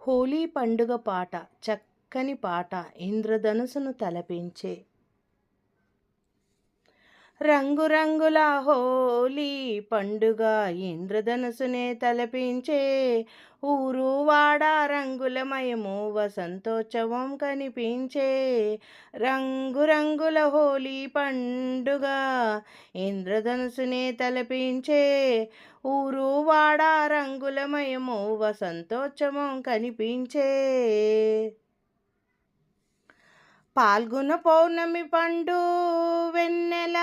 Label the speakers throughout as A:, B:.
A: హోలీ పండుగ పాట చక్కని పాట ఇంద్రధనుసును తలపించే రంగురంగుల హోలీ పండుగ ఇంద్రధనుసునే తలపించే ఊరు వాడ రంగులమయము వసంతోత్సవం కనిపించే రంగురంగుల హోలీ పండుగ ఇంద్రధనుసునే తలపించే ఊరు వాడ రంగులమయము వసంతోత్సవం కనిపించే పాల్గొన పౌర్ణమి పండు వెన్నెల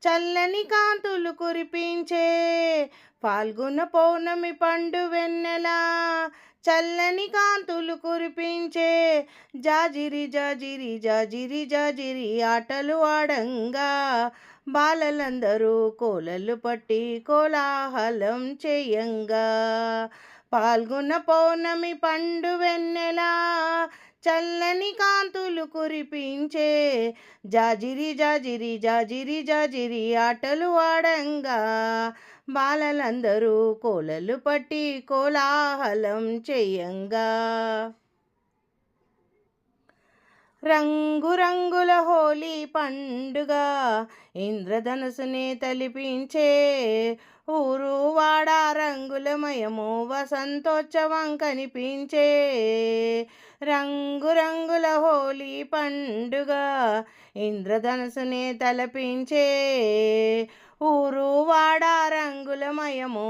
A: చల్లని కాంతులు కురిపించే పాల్గొన పౌర్ణమి పండు వెన్నెల చల్లని కాంతులు కురిపించే జాజిరి జాజిరి జాజిరి జాజిరి ఆటలు ఆడంగా బాలలందరూ కోలలు పట్టి కోలాహలం చేయంగా పాల్గొన పౌర్ణమి పండు వెన్నెల చల్లని కాంతులు కురిపించే జాజిరి జాజిరి జాజిరి జాజిరి ఆటలు ఆడంగా బాలలందరూ కోలలు పట్టి కోలాహలం చేయంగా రంగురంగుల హోలీ పండుగ ఇంద్రధనుసునే తలిపించే ఊరు వాడ రంగులమయము వసంతోత్సవం కనిపించే రంగురంగుల హోలీ పండుగ ఇంద్రధనుసునే తలపించే ఊరు వాడ రంగులమయము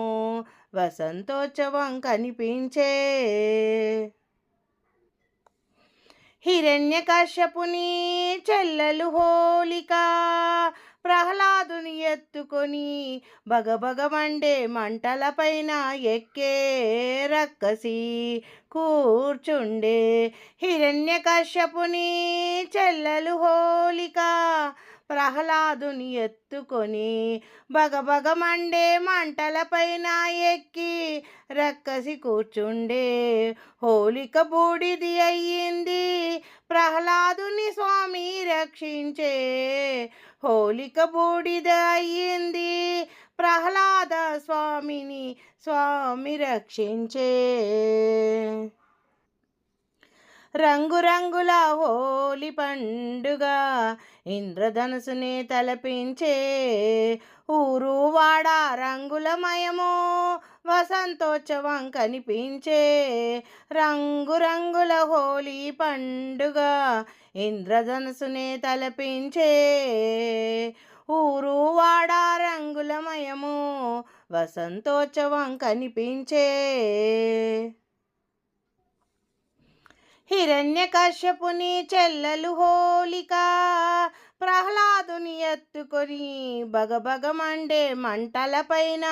A: వసంతోత్సవం కనిపించే హిరణ్యకశ్యపుని చెల్లెలు హోలిక ప్రహ్లాదుని ఎత్తుకొని బగబగమండే మంటలపైన ఎక్కే రక్కసి కూర్చుండే హిరణ్యకశ్యపుని చెల్లెలు హోలిక ప్రహ్లాదుని ఎత్తుకొని బగబగమండే మంటలపైన ఎక్కి రక్కసి కూర్చుండే హోలిక బూడిది అయ్యింది ప్రహ్లాదుని స్వామి రక్షించే హోలిక బూడిద అయ్యింది ప్రహ్లాద స్వామి రక్షించే రంగురంగుల హోలీ పండుగ ఇంద్రధనుసునే తలపించే ఊరు వాడ రంగులమయము వసంతోత్సవం కనిపించే రంగురంగుల హోలీ పండుగ ఇంద్రధనుసునే తలపించే ఊరు వాడ రంగులమయము వసంతోత్సవం కనిపించే హిరణ్యకశ్యపుని చెల్లెలు హోలిక ప్రహ్లాదుని ఎత్తుకొని బగబగమండే మంటలపైన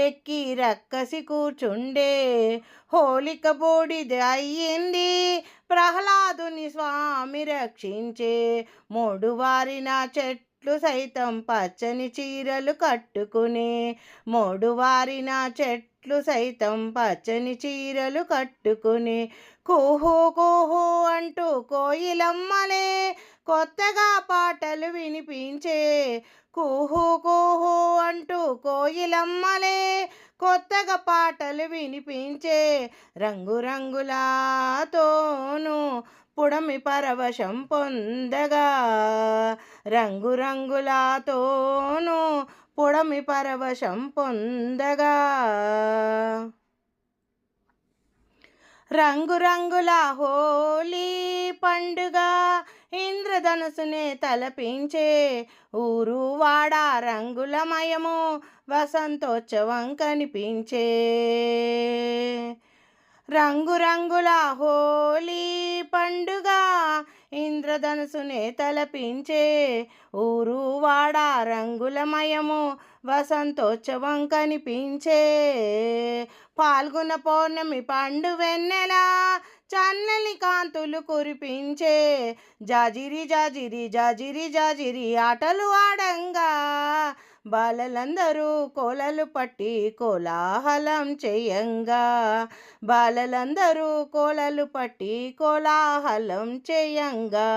A: ఎక్కి రక్కసి కూర్చుండే హోలిక బూడిద అయ్యింది ప్రహ్లాదుని స్వామి రక్షించే మోడువారిన చెట్లు సైతం పచ్చని చీరలు కట్టుకునే మోడువారిన చెట్లు సైతం పచ్చని చీరలు కట్టుకునే కుహు కుహు అంటూ కోయిలమ్మలే కొత్తగా పాటలు వినిపించే కుహు కుహు అంటూ కోయిలమ్మలే కొత్తగా పాటలు వినిపించే రంగురంగులతోనూ పుడమి పరవశం పొందగా రంగురంగులతోనూ పుడమి పరవశం పొందగా రంగురంగుల హోలీ పండుగ ఇంద్రధనుసునే తలపించే ఊరు వాడ రంగులమయము వసంతోత్సవం కనిపించే రంగురంగుల హోలీ పండుగ ఇంద్రధనుసునే తలపించే ఊరు వాడ రంగులమయము వసంతోత్సవం కనిపించే పాల్గొన పౌర్ణమి పండు వెన్నెల చన్నని కాంతులు కురిపించే జాజిరి జాజిరి జాజిరి జాజిరి ఆటలు ఆడంగా బాలలందరూ కోలలు పట్టి కోలాహలం చేయంగా బాలలందరూ కోలలు పట్టి కోలాహలం చేయంగా